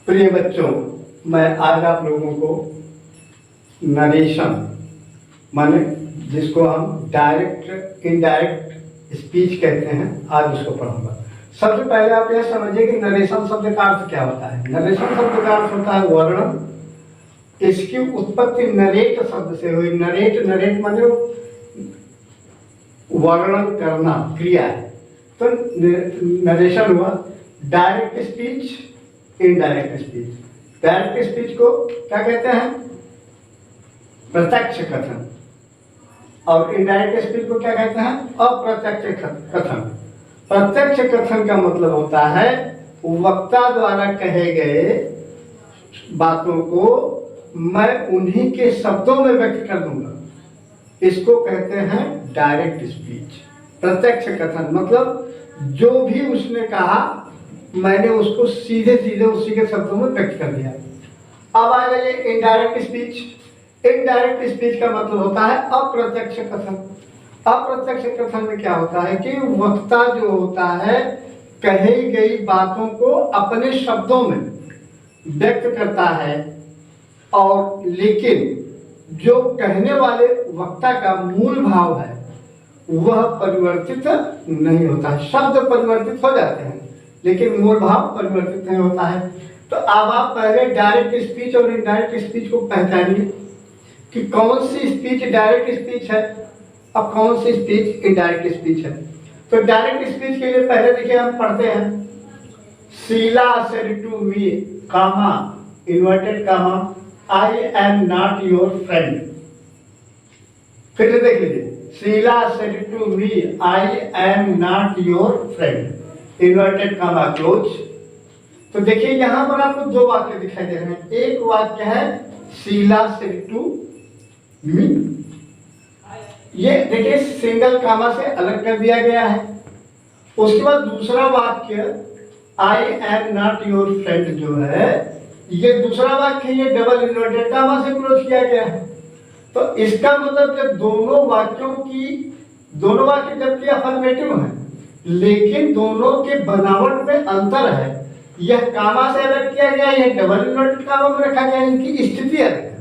प्रिय बच्चों, मैं आज आप लोगों को नरेशन माने जिसको हम डायरेक्ट इनडायरेक्ट स्पीच कहते हैं, आज उसको पढ़ाऊंगा। सबसे पहले आप यह समझिए कि नरेशन शब्द का अर्थ क्या होता है। नरेशन शब्द का अर्थ होता है वर्णन। इसकी उत्पत्ति नरेट शब्द से हुई। नरेट माने वर्णन करना, क्रिया है। तो नरेशन हुआ direct speech, indirect speech. Direct speech को क्या कहते हैं? प्रत्यक्ष कथन। और इनडायरेक्ट स्पीच को क्या कहते हैं? अप्रत्यक्ष कथन। प्रत्यक्ष कथन का मतलब होता है वक्ता द्वारा कहे गए बातों को मैं उन्हीं के शब्दों में व्यक्त कर दूंगा। इसको कहते हैं डायरेक्ट स्पीच। प्रत्यक्ष कथन मतलब जो भी उसने कहा मैंने उसको सीधे सीधे उसी के शब्दों में व्यक्त कर दिया। अब आ जाइए इनडायरेक्ट स्पीच। इनडायरेक्ट स्पीच का मतलब होता है अप्रत्यक्ष कथन। अप्रत्यक्ष कथन में क्या होता है कि वक्ता जो होता है कही गई बातों को अपने शब्दों में व्यक्त करता है, और लेकिन जो कहने वाले वक्ता का मूल भाव है वह परिवर्तित नहीं होता है। शब्द परिवर्तित हो जाते हैं लेकिन मूल भाव परिवर्तित नहीं होता है। तो अब आप पहले डायरेक्ट स्पीच और इनडायरेक्ट स्पीच को पहचानिए कि कौन सी स्पीच डायरेक्ट स्पीच है और कौन सी स्पीच इनडायरेक्ट स्पीच है। तो डायरेक्ट स्पीच के लिए पहले देखिए हम पढ़ते हैं Sheela said to me comma inverted comma I am not your friend. फिर से देख लीजिए Sheela said to me I am not your friend inverted comma close. तो देखिए यहां पर आपको दो वाक्य दिखाई दे रहे हैं। एक वाक्य है शीला सेड टू मी, ये देखिए सिंगल कामा से अलग कर दिया गया है। उसके बाद दूसरा वाक्य आई एम नॉट योर फ्रेंड जो है, ये दूसरा वाक्य ये डबल इन्वर्टेड कामा से क्लोज किया गया है। तो इसका मतलब जब दोनों वाक्य जबकि अफर्मेटिव है लेकिन दोनों के बनावट में अंतर है। यह कामा से अलग किया गया, यह डबल इन्वर्टेड कामा में रखा गया, इनकी स्थिति अलग है।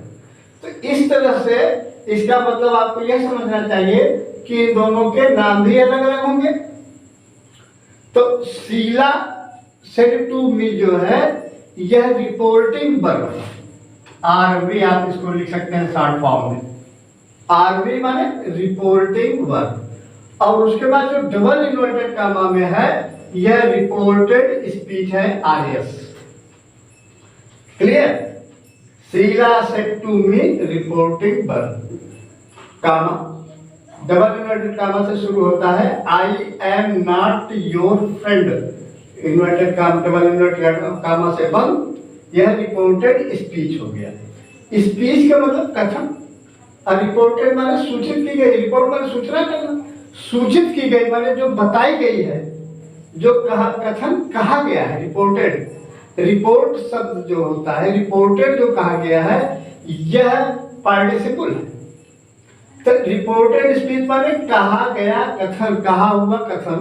तो इस तरह से इसका मतलब आपको यह समझना चाहिए कि इन दोनों के नाम भी अलग अलग होंगे। तो शीला सेड टू मी जो है यह रिपोर्टिंग वर्ब है। आरवी आप इसको लिख सकते हैं शॉर्ट फॉर्म में। आरवी माने रिपोर्टिंग वर्ब। और उसके बाद जो डबल इन्वर्टेड कामा में है यह रिपोर्टेड स्पीच है, RS. Clear? Sheela said to me reporting verb comma double inverted comma से शुरू होता है I am not your friend inverted comma double inverted comma से बंद, यह रिपोर्टेड स्पीच हो गया। स्पीच का मतलब कथन, और रिपोर्टेड माने सूचित की गई। रिपोर्ट माने सूचना करना, सूचित की गई माने जो बताई गई है, जो कथन कहा गया है। रिपोर्टेड, रिपोर्ट शब्द जो होता है, रिपोर्टेड जो कहा गया है यह पार्टिसिपल है। तो रिपोर्टेड स्पीच माने कहा गया कथन, कहा हुआ कथन।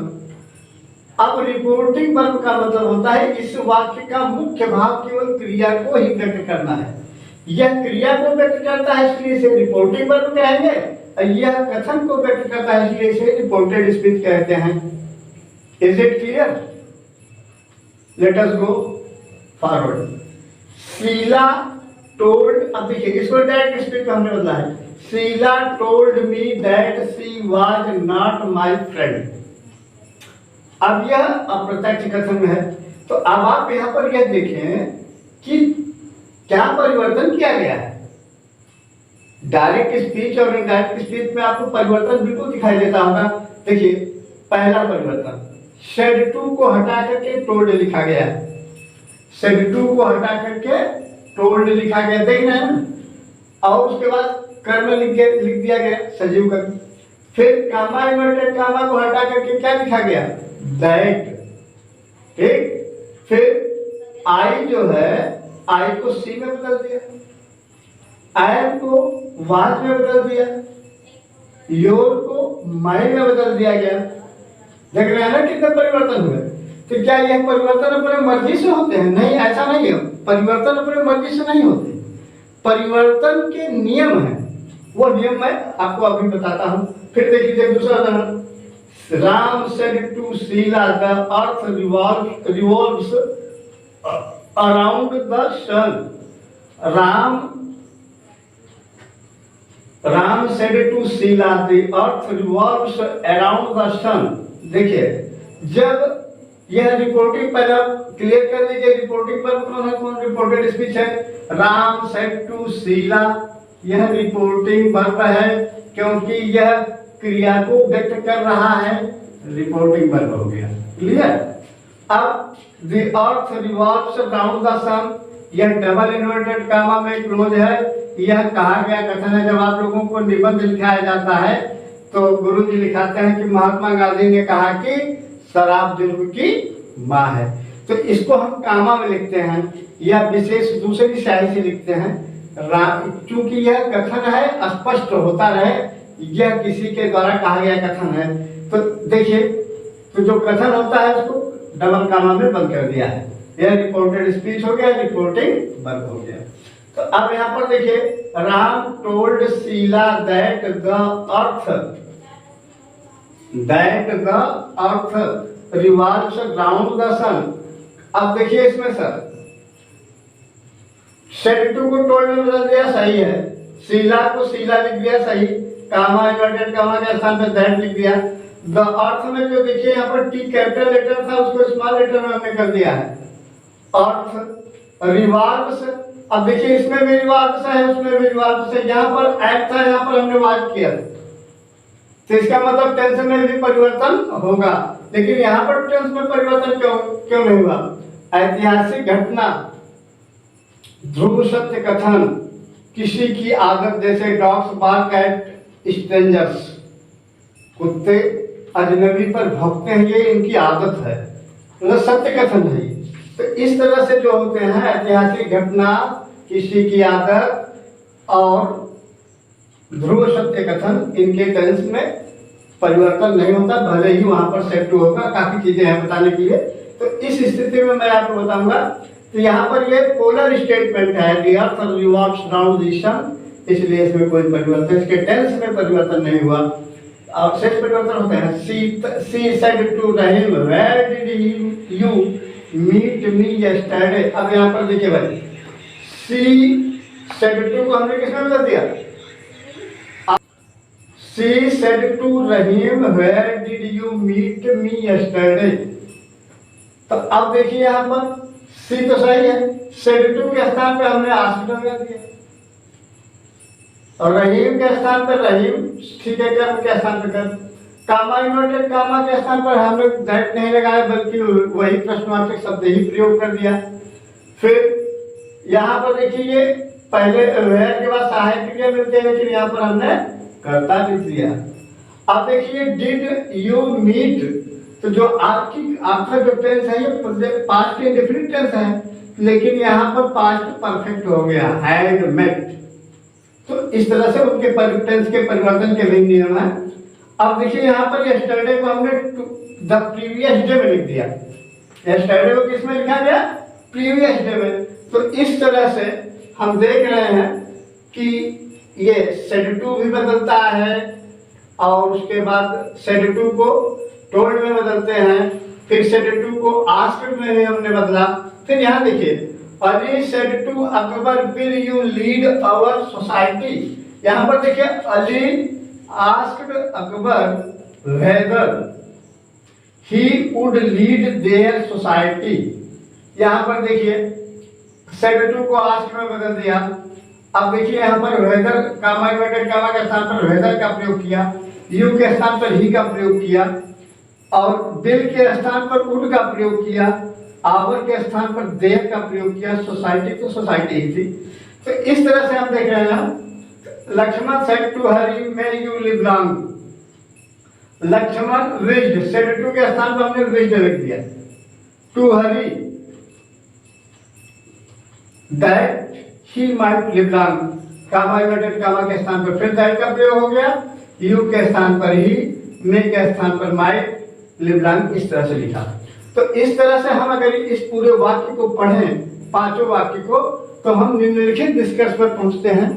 अब रिपोर्टिंग वर्ब का मतलब होता है इस वाक्य का मुख्य भाव केवल क्रिया को ही व्यक्त करना है। यह क्रिया को व्यक्त करता है इसलिए इसे रिपोर्टिंग वर्ब कहेंगे, और यह कथन को व्यक्त करता है इसलिए इसे रिपोर्टेड स्पीच कहते हैं। Is it clear? Let us go forward. Sheela told, अब देखिए इसको डायरेक्ट स्पीच हमने बदला है। Sheela told me that she was not my friend. अब यह अप्रत्यक्ष कथन में है। तो अब आप यहां पर यह देखें कि क्या परिवर्तन किया गया है। डायरेक्ट स्पीच और इनडायरेक्ट स्पीच में आपको परिवर्तन बिल्कुल दिखाई देता होगा। देखिए पहला परिवर्तन, सेड टू को हटा करके टोल्ड लिखा गया है। सेड टू को हटा करके टोल्ड लिखा गया, देख रहे हैं ना। और उसके बाद कर्म लिख दिया गया सजीव कर्म। फिर कामा इन्वर्टेड कामा को हटा करके क्या लिखा गया? दैट। ठीक, फिर आई जो है आई को सी में बदल दिया, एम को वाज में बदल दिया, योर को माई में बदल दिया गया। देख रहे हैं ना कितने परिवर्तन हुए। तो क्या यह परिवर्तन अपने मर्जी से होते हैं? नहीं, ऐसा नहीं है। परिवर्तन अपने मर्जी से नहीं होते, परिवर्तन के नियम है। वो नियम मैं आपको अभी बताता हूं। फिर देख लीजिए दूसरा उदाहरण। Ram said to Sheela the earth revolves around the sun. Ram said to Sheela the earth revolves around the sun. देखिए, जब यह रिपोर्टिंग पहले क्लियर कर लीजिए, रिपोर्टिंग पर कौन रिपोर्टेड स्पीच है? राम सेड टू शीला, यह रिपोर्टिंग वर्ब है क्योंकि यह क्रिया को व्यक्त कर रहा है, रिपोर्टिंग वर्ब हो गया। क्लियर? अब the earth revolves around the sun, यह डबल इन्वर्टेड कामा में क्लोज है। यह कहा गया कथन है। जब आप लोगों को निबंध लिखाया जाता है तो गुरुजी लिखाते हैं कि महात्मा गांधी ने कहा कि शराब जुर्म की माँ है, तो इसको हम कामा में लिखते हैं या विशेष दूसरी स्याही से लिखते हैं। चूंकि यह कथन है, स्पष्ट होता रहे यह किसी के द्वारा कहा गया कथन है। तो देखिए, तो जो कथन होता है उसको डबल कामा में बंद कर दिया है। यह रिपोर्टेड स्पीच हो गया, रिपोर्टिंग वर्ब हो गया। तो अब यहाँ पर देखिए, Ram told Sheela that the earth revolves around the sun. अब देखिए इसमें सर सेड टू को टोल्ड में बदल दिया, सही है। शीला को शीला लिख दिया, सही। कामा इन्वर्टेड कामा के स्थान पर दैट लिख दिया। द अर्थ में जो देखिए यहाँ पर टी कैपिटल लेटर था उसको स्मॉल लेटर में हमने कर दिया है। अर्थ रिवॉल्व्स, अब देखिए इसमें भी रिवॉल्व्स है, उसमें भी रिवॉल्व्स है। यहाँ पर एड था, यहाँ पर हमने वाज किया, तो इसका मतलब टेंस में भी परिवर्तन होगा। लेकिन यहाँ पर टेंस में परिवर्तन क्यों नहीं हुआ? ऐतिहासिक घटना, ध्रुव सत्य कथन, किसी की आदत, जैसे डॉग्स बार्क एट स्ट्रेंजर्स, कुत्ते अजनबी पर भौंकते हैं, ये इनकी आदत है, मतलब सत्य कथन है। तो इस तरह से जो होते हैं ऐतिहासिक घटना, किसी की आदत और ध्रुव सत्य कथन, इनके टेंस में परिवर्तन नहीं होता, भले ही वहां पर सेड टू होगा। काफी चीजें हैं बताने के लिए। तो इस स्थिति में मैं आपको बताऊंगा। तो यहाँ पर ये पोलर स्टेटमेंट है, the earth revolves around the sun, इसलिए इसमें कोई परिवर्तन, इसके टेंस में परिवर्तन नहीं हुआ। और शेष परिवर्तन होते हैं। She said to Rahim, where did you meet me yesterday. अब यहाँ पर देखिए भाई, शी सेड टू को हमने किसमें बदल दिया? She said to Rahim, where did you meet me yesterday? तो अब देखिए यहाँ पर सी तो सही है, said to के स्थान पे हमने asked लगा दिया और रहीम के स्थान पर रहीम, ठीक है, कर्म के स्थान पर कर्म। कामा इन्वर्टेड कामा के स्थान पर हमने दैट नहीं लगाया बल्कि वही प्रश्नवाचक शब्द ही प्रयोग कर दिया। फिर यहाँ पर देखिए, ये पहले वेयर के बाद सहायक क्रिया मिलती है, लेकिन यहाँ पर हमने कर्ता लिख दिया। अब देखिए, डिड यू मीट, तो जो आपका जो टेंस है ये पास्ट इंडेफिनिट टेंस है, लेकिन यहाँ पर पास्ट परफेक्ट हो गया, हैड मेट। तो इस तरह से उनके टेंस के परिवर्तन के भी नियम है। अब देखिए यहाँ पर यस्टरडे को हमने द प्रीवियस डे में लिख दिया। यस्टरडे को किसमें लिखा गया? प्रीवियस डे में। तो इस तरह से हम देख रहे हैं कि ये सेड टू भी बदलता है और उसके बाद सेड टू को टोल्ड में बदलते हैं, फिर सेड टू को आस्क्ड में भी हमने बदला। फिर यहाँ देखिए, Ali said to Akbar, will you lead our society. यहाँ पर देखिए, Ali asked Akbar whether he would lead their society. यहाँ पर देखिए, सेड टू को आस्क्ड में बदल दिया। अब देखिए यहाँ पर वेदर कामा इन्वर्टेड कामा के स्थान पर वेदर का प्रयोग किया, यू के स्थान पर ही का प्रयोग किया और बिल के स्थान पर वुड का प्रयोग किया, आवर के स्थान पर देयर का प्रयोग किया, सोसाइटी तो सोसाइटी ही थी। तो इस तरह से हम देख रहे हैं। Lakshman said to Hari, may you live long. Lakshman wished, said to के स्थान पर हमने विश्ड लिख दिया। To Hari that he might live long, comma inverted comma के स्थान पर फिर दैट का प्रयोग हो गया, यू के स्थान पर ही, मे के स्थान पर माइट लिव लॉन्ग, इस तरह से लिखा। तो इस तरह से हम अगर इस पूरे वाक्य को पढ़ें, पांचों वाक्य को, तो हम निम्नलिखित निष्कर्ष पर पहुंचते हैं